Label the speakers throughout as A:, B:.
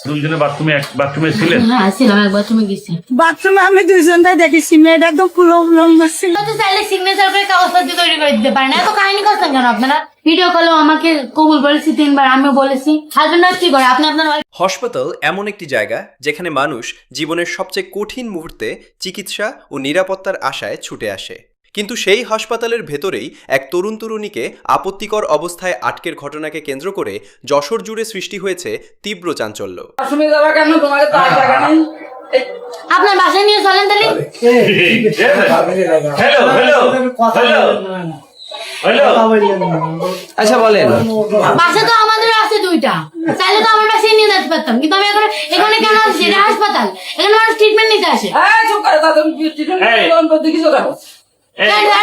A: দুইজনে বাথরুমে ছিলেন?
B: হ্যাঁ ছিলাম, এক বাথরুমে গেছি।
C: বাথরুমে আমি দুইজনটাই দেখেছি, মেয়েটা একদম পুরো ছিল।
B: তো চাইলে সিগনেচার করে কাগজপত্র তৈরি করে দিতে পারেন, এত কাহিনী করছেন কেন আপনারা? ভিডিও কলেও আমাকে কবুল বলেছি 3 বার, আমিও বলেছি। হাজবেন্ড কি করে আপনি আপনার
D: হাসপাতাল এমন একটি জায়গা যেখানে মানুষ জীবনের সবচেয়ে কঠিন মুহূর্তে চিকিৎসা ও নিরাপত্তার আশায় ছুটে আসে, কিন্তু সেই হাসপাতালের ভেতরেই এক তরুণ তরুণীকে আপত্তিকর অবস্থায় আটকের ঘটনাকে কেন্দ্র করে যশোর জুড়ে সৃষ্টি হয়েছে তীব্র চাঞ্চল্য।
B: আপনার বাসায় নিয়ে চলেন তাহলে।
E: আচ্ছা বলেন,
B: বাসা তো আমাদের আছে 2টা, চাইলে তো আমার বাসায় নিয়ে যেতে পারতাম, কিন্তু আমি এখন এখানে কেন আসছি? এটা হাসপাতাল, এখানে মানুষ ট্রিটমেন্ট নিতে আসে।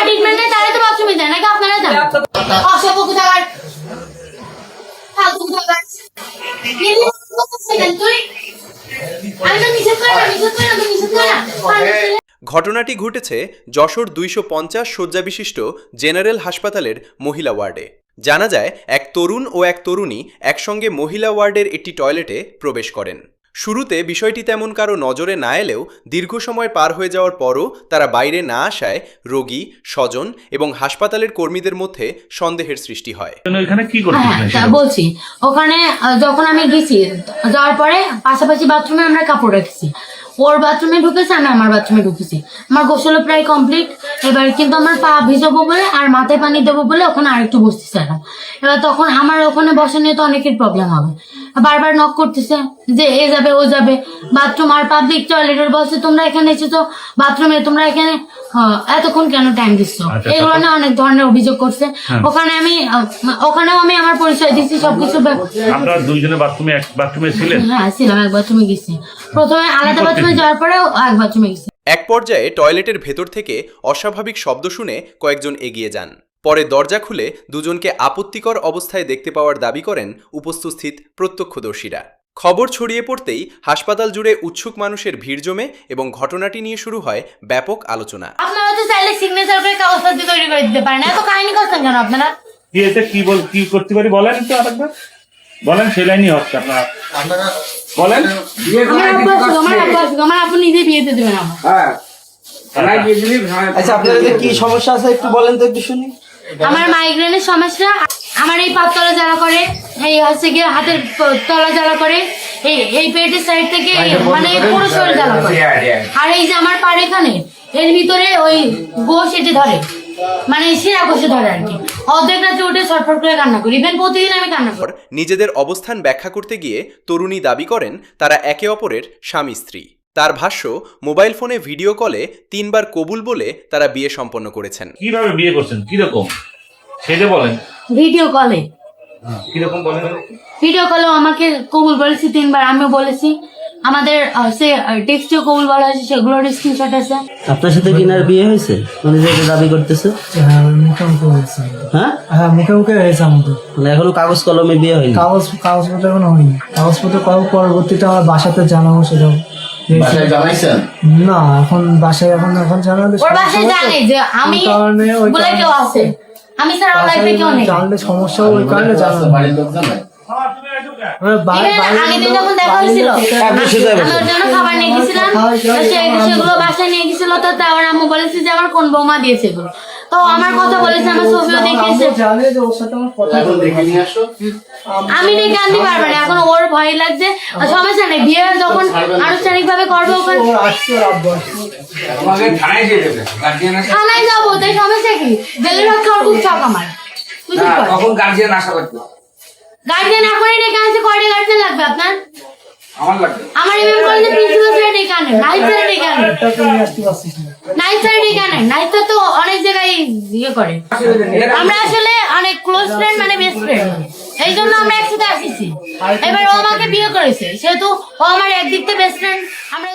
B: ট্রিটমেন্ট নেই তাহলে তো বাথরুমে যায় নাকি আপনারা যান? অসভ্য কোথাকার, ফালতু কোথাকার। আমি তো নিষেধ করি না, নিষেধ করি না, তো নিষেধ করি না।
D: ঘটনাটি ঘটেছে যশোর 250 শয্যা বিশিষ্ট জেনারেল হাসপাতালের মহিলা ওয়ার্ডে। জানা যায় এক তরুণ ও এক তরুণী একসঙ্গে মহিলা ওয়ার্ডের একটি টয়লেটে প্রবেশ করেন। শুরুতে বিষয়টি তেমন কারো নজরে না এলেও দীর্ঘ সময় পার হয়ে যাওয়ার পরও তারা বাইরে না আসায় রোগী, স্বজন এবং হাসপাতালের কর্মীদের মধ্যে সন্দেহের সৃষ্টি হয়।
A: এখানে কি করতেছেন?
B: বলছি, ওখানে যখন আমি গেছি, যাওয়ার পরে পাশাপাশি বাথরুমে আমরা কাপড় রেখেছি। ওর বাথরুমে ঢুকেছে, আমি আমার বাথরুমে ঢুকেছি। আমার গোসল প্রায় কমপ্লিট। এবার কিন্তু আমার পা ভিজাবো বলে আর মাথায় পানি দেবো বলে ওখানে আরেকটু বসতেছিলাম। এবার তখন আমার ওখানে বসে নিয়ে তো অনেকের প্রবলেম হবে, বারবার নক করতেছে যে এ যাবে ও যাবে। বাথরুম আর পাবলিক টয়লেটের বলছে তোমরা এখানে এসেছো বাথরুমে, তোমরা এখানে এতক্ষণ কেন টাইম দিচ্ছ, এগুলো নিয়ে অনেক ধরনের অভিযোগ করছে। ওখানেও আমি আমার পরিচয় দিচ্ছি সবকিছু।
A: আপনারা দুইজনে বাথরুমে ছিলেন?
B: হ্যাঁ ছিলাম, এক বাথরুমে গেছি। প্রথমে আলাদা বাথরুমে যাওয়ার পরে এক বাথরুমে গেছি।
D: এক পর্যায়ে টয়লেটের ভেতর থেকে অস্বাভাবিক শব্দ শুনে কয়েকজন এগিয়ে যান। পরে দরজা খুলে দুজনকে আপত্তিকর অবস্থায় দেখতে পাওয়ার দাবি করেন উপস্থিত প্রত্যক্ষদর্শীরা। খবর ছড়িয়ে পড়তেই হাসপাতাল জুড়ে উৎসুক মানুষের ভিড় জমে এবং ঘটনাটি নিয়ে শুরু হয় ব্যাপক আলোচনা।
B: আপনারা তো চাইলে সিগনেচার করে কাগজপত্র তৈরি করে দিতে পারেন, এত কাহিনী করছেন কেন আপনারা?
A: কি করতে পারি বলেন তো আরেকবার, বলেন। সেই লাইনই হচ্ছে আপনারা বলেন।
B: আমার আপনি নিজে বিয়েতে দেবেন আমার।
E: আচ্ছা আপনাদের কি সমস্যা আছে একটু বলেন তো, একটু শুনি।
B: আমার মাইগ্রেনের সমস্যা, আমার এই পাত তলা জ্বালা করে, এই হচ্ছে গিয়ে হাতের তলা জ্বালা করে, এই পেটের সাইড থেকে মানে পুরো শরীর জ্বালা করে। আর এই যে আমার পার এখানে এর ভিতরে ওই গোশ এটি ধরে, মানে শিরা কোষে ধরে আর কি। অর্ধেক রাতে উঠে ছটফট করে কান্না করি, ইভেন প্রতিদিন আমি কান্না করি।
D: নিজেদের অবস্থান ব্যাখ্যা করতে গিয়ে তরুণী দাবি করেন তারা একে অপরের স্বামী স্ত্রী। তার ভাষ্য, মোবাইল ফোনে ভিডিও কলে 3 বার কবুল বলে তারা বিয়ে সম্পন্ন করেছেন।
A: কিভাবে বিয়ে করছেন, কিরকম সেটা বলেন।
B: ভিডিও কলে।
A: কিরকম বলেন?
B: ভিডিও কলেও আমাকে কবুল বলেছি 3 বার, আমিও বলেছি। আমাদের সে টেক্সটেও কবুল বলা হয়েছে, সেগুলোর স্ক্রিনশট আছে।
E: আপনার সাথে কিনার বিয়ে হয়েছে মানে যেটা দাবি করতেছে?
F: হ্যাঁ মুখোমুখি হয়েছে।
E: হ্যাঁ
F: হ্যাঁ মুখোমুখি হয়েছে আমাদের।
E: মানে এখনো কাগজ কলমে বিয়ে হয়নি?
F: কাগজপত্র এখনো হয়নি। কাগজপত্র করার পরবর্তীতে আমার বাসাতে জানাবো সেটাও। না এখন বাসায় এখন জানালে
B: ওর বাসায় জানে যে আমি বলে কেউ আছে, আমি স্যার আমার লাইফে কেউ নেই।
F: জানলে সমস্যা, ওই কারণে জানাবো।
B: আগের যখন দেখা হয়েছিল আমার জন্য খাবার নিয়ে গেছিলাম, সেগুলো বাসায় নিয়ে গেছিল। তো তারপর আম্মু বলেছে যে আমার কোন বৌমা দিয়েছে এগুলো, তো আমার কথা বলেছে, আমার ছবিও দেখিয়েছে। আমি ডেকে আনতে পারবো না, এখন ওর ভয় লাগছে। সমস্যা নেই, বিয়ে যখন আনুষ্ঠানিক ভাবে করবো ওখানে থানায় যাবো, তাই সমস্যা কি? জেলে ভাত খাওয়ার খুব শখ আমার। গার্জিয়ান এখনই ডেকে আনছে, কয়টা গার্জিয়ান লাগবে আপনার? আমার এমএম কলেজে প্রিন্সিপাল স্যার ডেকে আনেন, নাইট স্যার ডেকে আনেন, নাইট স্যার ডেকে আনেন। নাইট স্যার তো অনেক জায়গায় ইয়ে করে। আমরা আসলে অনেক ক্লোজ ফ্রেন্ড, মানে বেস্ট ফ্রেন্ড, এই জন্য আমরা একসাথে আসিছি। এবার ও আমাকে বিয়ে করেছে, সেহেতু ও আমার একদিক থেকে বেস্ট ফ্রেন্ড। আমরা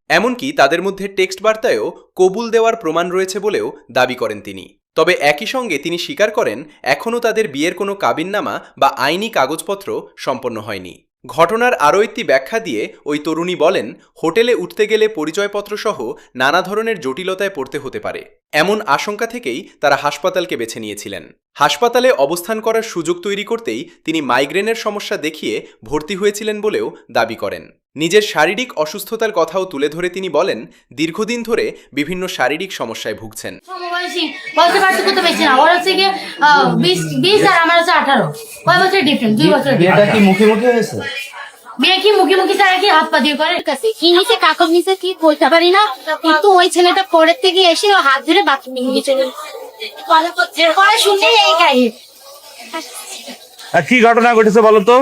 D: এমনকি তাদের মধ্যে টেক্সট বার্তায়ও কবুল দেওয়ার প্রমাণ রয়েছে বলেও দাবি করেন তিনি। তবে একই সঙ্গে তিনি স্বীকার করেন এখনও তাদের বিয়ের কোনো কাবিননামা বা আইনি কাগজপত্র সম্পন্ন হয়নি। ঘটনার আরও একটি ব্যাখ্যা দিয়ে ওই তরুণী বলেন, হোটেলে উঠতে গেলে পরিচয়পত্র সহ নানা ধরনের জটিলতায় পড়তে হতে পারে, এমন আশঙ্কা থেকেই তারা হাসপাতালকে বেছে নিয়েছিলেন। হাসপাতালে অবস্থান করার সুযোগ তৈরি করতেই তিনি মাইগ্রেনের সমস্যা দেখিয়ে ভর্তি হয়েছিলেন বলেও দাবি করেন। নিজের শারীরিক অসুস্থতার কথাও তুলে ধরে তিনি বলেন, দীর্ঘদিন ধরে বিভিন্ন শারীরিক সমস্যায় ভুগছেন।
B: সমবয়সী বয়সের পার্থক্য তো বেশি না, ওর হচ্ছে গিয়ে 20 আর আমার হচ্ছে 18, কয় বছর ডিফারেন্স, 2 বছর।
E: বিয়েটা কি মুখে মুখে হয়েছে?
B: বিয়ে কি মুখে ছাড়া কি হাত পা দিয়ে করে?
G: কি নিচে কাগজ নিচে কি বলতে পারি না, কিন্তু ওই ছেলেটা পরের থেকে এসে ও হাত ধরে বাথরুমে নিয়ে চলে পরে শুনে এই কাহিনী।
A: আর কি ঘটনা ঘটেছে বলো তো?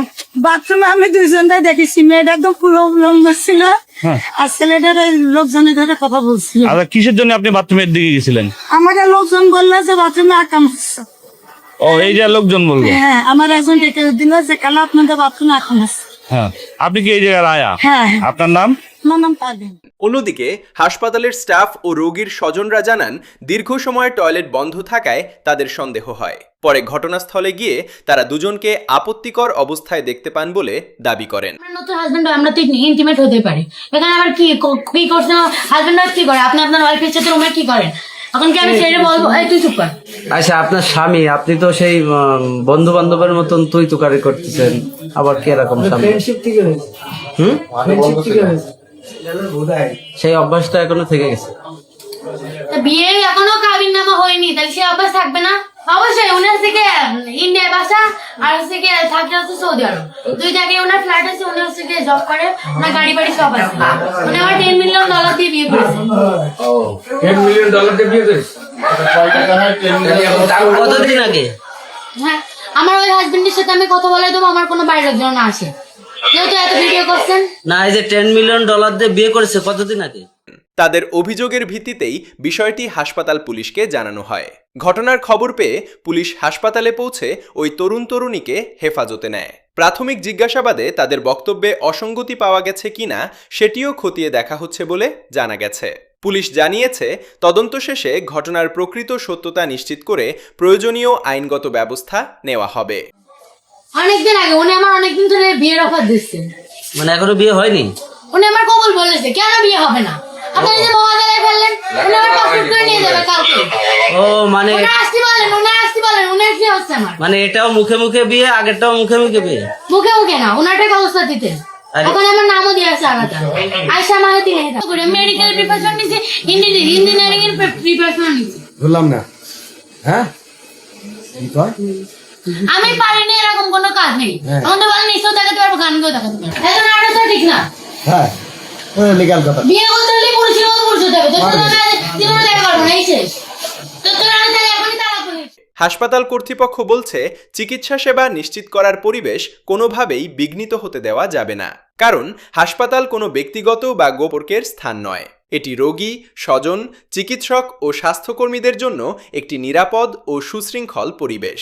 C: বাথরুমে আমি দুইজনটাই দেখেছি, মেয়েটা একদম পুরো উলঙ্গ ছিল আর ছেলেটার লোকজনের ধরে কথা বলছিল।
A: আচ্ছা, কিসের জন্য আপনি বাথরুমের দিকে গেছিলেন?
C: আমাকে লোকজন বললো যে বাথরুমে আকাম হচ্ছে।
A: ও, এই যে লোকজন বলবো।
C: হ্যাঁ, আমার একজন ডেকে দিল যে কাল আপনাদের বাথরুমে আকাম হচ্ছে।
A: হ্যাঁ, আপনি কি এই জায়গার আয়া?
C: হ্যাঁ।
A: আপনার নাম?
C: আমার নাম পাবেন।
D: অন্যদিকে হাসপাতালের স্টাফ ও রোগীর স্বজনরা জানান, দীর্ঘ সময় টয়লেট বন্ধ থাকায় তাদের সন্দেহ হয়। পরে ঘটনাস্থলে গিয়ে তারা দুজনকে আপত্তিকর অবস্থায় দেখতে পান বলে দাবি করেন।
B: আমার নতুন হাজবেন্ড, আমরা তো ইন্টিমেট হতে পারি, এখানে আবার কি করছেন? হাজবেন্ড ওয়াইফ কি করে? আপনি আপনার ওয়াইফের সাথে রুমে কি করেন? এখন কি আমি ছেড়ে বলবো এই তুই চুপ কর?
E: আচ্ছা, আপনার স্বামী, আপনি তো সেই বন্ধু বান্ধবের মতন তুই তুকারি করতেছেন, আবার কি এরকম স্বামী?
F: ফ্রেন্ডশিপ থেকে হয়েছে, ফ্রেন্ডশিপ থেকে হয়েছে।
E: সেই অভ্যাসটা এখনো থেকে গেছে।
B: তা বিয়ে এখনো কাবিন নামা হয়নি, তাহলে সে অভ্যাস থাকবে না? অবশ্যই। উনার থেকে ইন্ডিয়ায় বাসা আর হচ্ছে গিয়ে থাকে হচ্ছে সৌদি আরব, দুই জায়গায় ওনার ফ্ল্যাট আছে, উনি হচ্ছে গিয়ে জব করে, ওনার গাড়ি বাড়ি সব আছে। উনি আমার $10 মিলিয়ন দিয়ে বিয়ে করেছে।
H: $10 মিলিয়ন দিয়ে বিয়ে করেছে।
E: কতদিন আগে?
B: হ্যাঁ, আমার ওই হাজবেন্ডের সাথে আমি কথা বলে দেবো, আমার কোনো বাইরের জন না আসে, যেহেতু এত ভিডিও করছেন।
E: না, এই যে $10 মিলিয়ন দিয়ে বিয়ে করেছে কতদিন আগে?
D: তাদের অভিযোগের ভিত্তিতেই বিষয়টি হাসপাতাল পুলিশকে জানানো হয়। ঘটনার খবর পেয়ে পুলিশ হাসপাতালে পৌঁছে ওই তরুণ তরুণীকে হেফাজতে নেয়। প্রাথমিক জিজ্ঞাসাবাদে তাদের বক্তব্যে অসঙ্গতি পাওয়া গেছে কিনা সেটিও খতিয়ে দেখা হচ্ছে বলে জানা গেছে। পুলিশ জানিয়েছে, তদন্ত শেষে ঘটনার প্রকৃত সত্যতা নিশ্চিত করে প্রয়োজনীয় আইনগত ব্যবস্থা নেওয়া হবে।
B: অনেকদিন আগে উনি আমার অনেকদিন ধরে বিয়ের অফার দিচ্ছে,
E: মানে এখনো বিয়ে হয়নি?
B: উনি আমার কবুল বলেছে, কেন বিয়ে হবে না? আপনি যে মহাদারে ফেললেন, উনি আমার পাসপোর্ট করে নিয়ে যাবে কালকে।
E: ও, মানে
B: উনি আসতে বলেন, উনার কি হচ্ছে আমার?
E: মানে এটাও মুখে মুখে বিয়ে, আগেরটাও মুখে মুখে বিয়ে?
B: মুখে না, ওনারটাই ব্যবস্থা দিতে। এখন আমার নামও দিয়ে আছে আলাদা, আয়শা মাহাতি মেহতা। মেডিকেল প্রিপারেশন নিচ্ছে, ইঞ্জিনিয়ারিং এর প্রিপারেশন নিচ্ছে।
H: বললাম না, হ্যাঁ
B: আমি পারিনি, এরকম কোনো কাজ নেই। তখন তো বলেন নিশ্চয় দেখাতে পারবো, গান গেও দেখাতে পারবো। এখন আরো তো ঠিক না,
H: হ্যাঁ, লিগ্যাল কথা।
B: বিয়ে করতে হলে পুরুষের মতো পুরুষ হতে হবে। তো জীবনে দেখা পারবো না, এই শেষ। তো তোর আমি তাহলে এখনই তালাক করে।
D: হাসপাতাল কর্তৃপক্ষ বলছে, চিকিৎসা সেবা নিশ্চিত করার পরিবেশ কোনোভাবেই বিঘ্নিত হতে দেওয়া যাবে না। কারণ হাসপাতাল কোনো ব্যক্তিগত বা গোপনীয়তার স্থান নয়। এটি রোগী, স্বজন, চিকিৎসক ও স্বাস্থ্যকর্মীদের জন্য একটি নিরাপদ ও সুশৃঙ্খল পরিবেশ।